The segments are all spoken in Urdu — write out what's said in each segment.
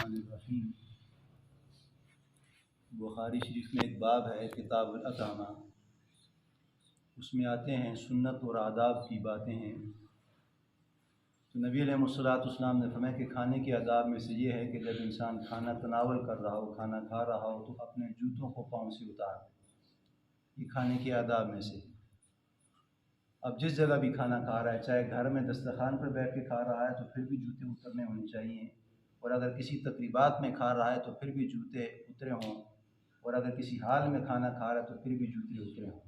الرحمن الرحیم۔ بخاری شریف میں ایک باب ہے کتاب الاطعمہ، اس میں آتے ہیں سنت اور آداب کی باتیں ہیں۔ تو نبی علیہ السلام نے فرمایا کہ کھانے کے آداب میں سے یہ ہے کہ جب انسان کھانا تناول کر رہا ہو، کھانا کھا رہا ہو، تو اپنے جوتوں کو پاؤں سے اتار دے۔ یہ کھانے کے آداب میں سے۔ اب جس جگہ بھی کھانا کھا رہا ہے، چاہے گھر میں دسترخوان پر بیٹھ کے کھا رہا ہے تو پھر بھی جوتے اترنے ہونے چاہیے، اور اگر کسی تقریبات میں کھا رہا ہے تو پھر بھی جوتے اترے ہوں، اور اگر کسی حال میں کھانا کھا رہا ہے تو پھر بھی جوتے اترے ہوں۔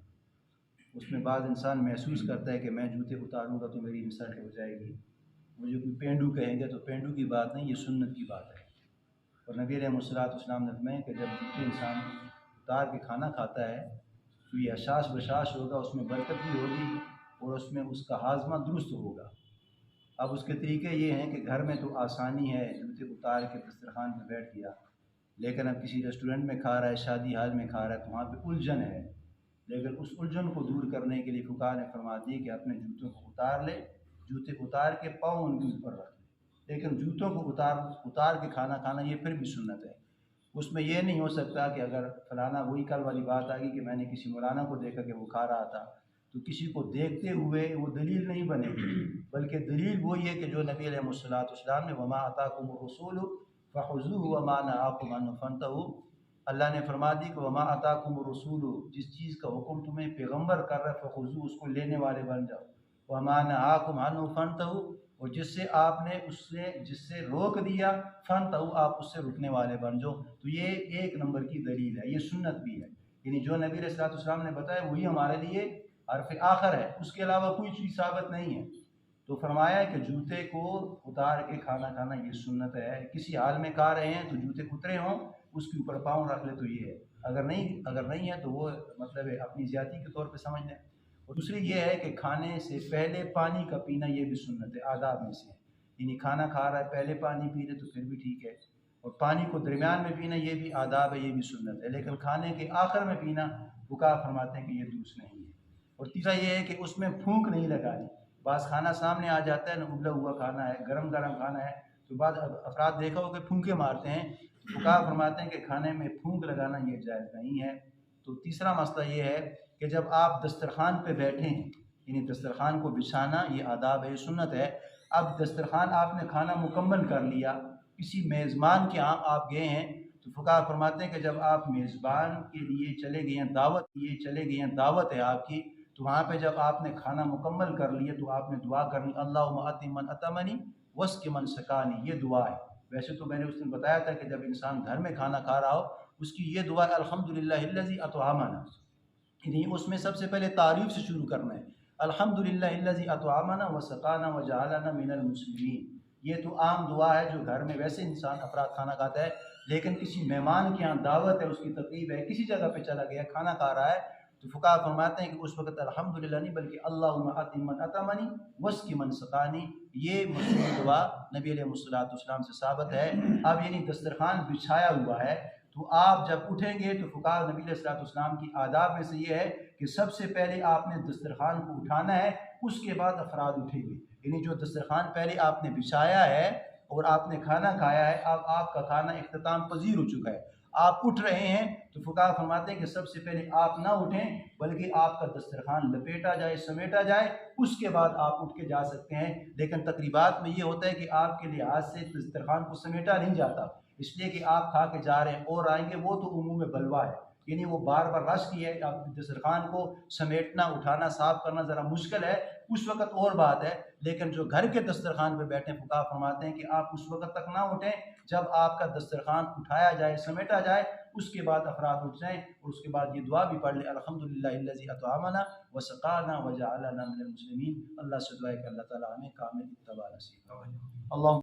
اس میں بعض انسان محسوس کرتا ہے کہ میں جوتے اتاروں گا تو میری انسلٹ ہو جائے گی، مجھے کوئی پینڈو کہیں گے، تو پینڈو کی بات نہیں، یہ سنت کی بات ہے۔ اور نبی علیہ السلام نے فرمایا کہ جب جوتے انسان اتار کے کھانا کھاتا ہے تو یہ اشاش بشاش ہوگا، اس میں برکت بھی ہوگی اور اس میں اس کا ہاضمہ درست ہوگا۔ اب اس کے طریقے یہ ہیں کہ گھر میں تو آسانی ہے، جوتے اتار کے دسترخوان پہ بیٹھ گیا، لیکن اب کسی ریسٹورنٹ میں کھا رہا ہے، شادی حال میں کھا رہا ہے، تو وہاں پہ الجھن ہے۔ لیکن اس الجھن کو دور کرنے کے لیے فقہاء نے فرما دی کہ اپنے جوتوں کو اتار لے، جوتے اتار کے پاؤں ان کے اوپر رکھ لے، لیکن جوتوں کو اتار کے کھانا کھانا یہ پھر بھی سنت ہے۔ اس میں یہ نہیں ہو سکتا کہ اگر فلانا، وہی کل والی بات آ گئی کہ میں نے کسی مولانا کو دیکھا کہ وہ کھا رہا تھا، تو کسی کو دیکھتے ہوئے وہ دلیل نہیں بنے گی، بلکہ دلیل وہی ہے کہ جو نبی علیہ السلام نے وما آتاکم الرسول فخذوہ وما نہاکم عنہ فانتہوا، اللہ نے فرما دی کہ وما آتاکم الرسول، جس چیز کا حکم تمہیں پیغمبر کر رہا ہے فخذوہ، اس کو لینے والے بن جاؤ، وما نہاکم عنہ فانتہوا، اور جس سے آپ نے جس سے روک دیا فانتہوا، آپ اس سے رکنے والے بن جاؤ۔ تو یہ ایک نمبر کی دلیل ہے، یہ سنت بھی ہے، یعنی جو نبی علیہ السلام نے بتایا وہی ہمارے لیے حرف آخر ہے، اس کے علاوہ کوئی چیز ثابت نہیں ہے۔ تو فرمایا ہے کہ جوتے کو اتار کے کھانا کھانا یہ سنت ہے۔ کسی حال میں کھا رہے ہیں تو جوتے اترے ہوں، اس کے اوپر پاؤں رکھ لے تو یہ ہے، اگر نہیں ہے تو وہ مطلب ہے اپنی زیادتی کے طور پہ سمجھ لیں۔ اور دوسری یہ ہے کہ کھانے سے پہلے پانی کا پینا یہ بھی سنت ہے، آداب میں سے ہے، یعنی کھانا کھا رہا ہے پہلے پانی پی لے تو پھر بھی ٹھیک ہے، اور پانی کو درمیان میں پینا یہ بھی آداب ہے، یہ بھی سنت ہے، لیکن کھانے کے آخر میں پینا فقہاء فرماتے ہیں کہ یہ درست نہیں ہے۔ اور تیسرا یہ ہے کہ اس میں پھونک نہیں لگانی۔ بعض کھانا سامنے آ جاتا ہے نا، ابلا ہوا کھانا ہے، گرم کھانا ہے، تو بعض افراد دیکھا ہو کہ پھونکے مارتے ہیں، تو فقہاء فرماتے ہیں کہ کھانے میں پھونک لگانا یہ جائز نہیں ہے۔ تو تیسرا مسئلہ یہ ہے کہ جب آپ دسترخوان پہ بیٹھے ہیں، یعنی دسترخوان کو بچھانا یہ آداب ہے، یہ سنت ہے۔ اب دسترخوان آپ نے کھانا مکمل کر لیا، کسی میزبان کے ہاں آپ گئے ہیں، تو فقہاء فرماتے ہیں کہ جب آپ میزبان کے لیے چلے گئے ہیں، دعوت ہے آپ کی، تو وہاں پہ جب آپ نے کھانا مکمل کر لیا تو آپ نے دعا کرنی، اللہم اطعم من اطعمنی واسق من سقانی، یہ دعا ہے۔ ویسے تو میں نے اس دن بتایا تھا کہ جب انسان گھر میں کھانا کھا رہا ہو اس کی یہ دعا ہے، الحمدللہ الذی اطعمنا، یعنی اس میں سب سے پہلے تعریف سے شروع کرنا ہے، الحمدللہ الذی اطعمنا وسقانا وجعلنا من المسلمین۔ یہ تو عام دعا ہے جو گھر میں ویسے انسان افراد کھانا کھاتا ہے، لیکن کسی مہمان کے ہاں دعوت ہے، اس کی تقریب ہے، کسی جگہ پہ چلا گیا کھانا کھا رہا ہے، تو فقہاء فرماتے ہیں کہ اس وقت الحمدللہ نہیں بلکہ اللہم اطعم من اطعمنی واسق من سقانی، یہ مشہور دعا نبی علیہ السلام سے ثابت ہے۔ اب یعنی دسترخوان بچھایا ہوا ہے، تو آپ جب اٹھیں گے تو فقہاء نبی علیہ السلام کی آداب میں سے یہ ہے کہ سب سے پہلے آپ نے دسترخوان کو اٹھانا ہے، اس کے بعد افراد اٹھیں گے، یعنی جو دسترخوان پہلے آپ نے بچھایا ہے اور آپ نے کھانا کھایا ہے، اب آپ کا کھانا اختتام پذیر ہو چکا ہے، آپ اٹھ رہے ہیں، تو فقہاء فرماتے ہیں کہ سب سے پہلے آپ نہ اٹھیں بلکہ آپ کا دسترخوان لپیٹا جائے، سمیٹا جائے، اس کے بعد آپ اٹھ کے جا سکتے ہیں۔ لیکن تقریبات میں یہ ہوتا ہے کہ آپ کے لحاظ سے دسترخوان کو سمیٹا نہیں جاتا، اس لیے کہ آپ کھا کے جا رہے ہیں اور آئیں گے، وہ تو عموم بلوا ہے، یعنی وہ بار بار رش کی ہے، آپ دسترخوان کو سمیٹنا، اٹھانا، صاف کرنا ذرا مشکل ہے، اس وقت اور بات ہے، لیکن جو گھر کے دسترخوان پہ بیٹھے فقہاء فرماتے ہیں کہ آپ اس وقت تک نہ اٹھیں جب آپ کا دسترخوان اٹھایا جائے، سمیٹا جائے، اس کے بعد افراد اٹھ جائیں، اور اس کے بعد یہ دعا بھی پڑھ لیں، الحمدللہ الذی اطعمنا وسقانا وجعلنا من المسلمین۔ اللہ سے دعا ہے کہ اللہ تعالیٰ ہمیں کامل اتباع نصیب فرمائے۔ اللہ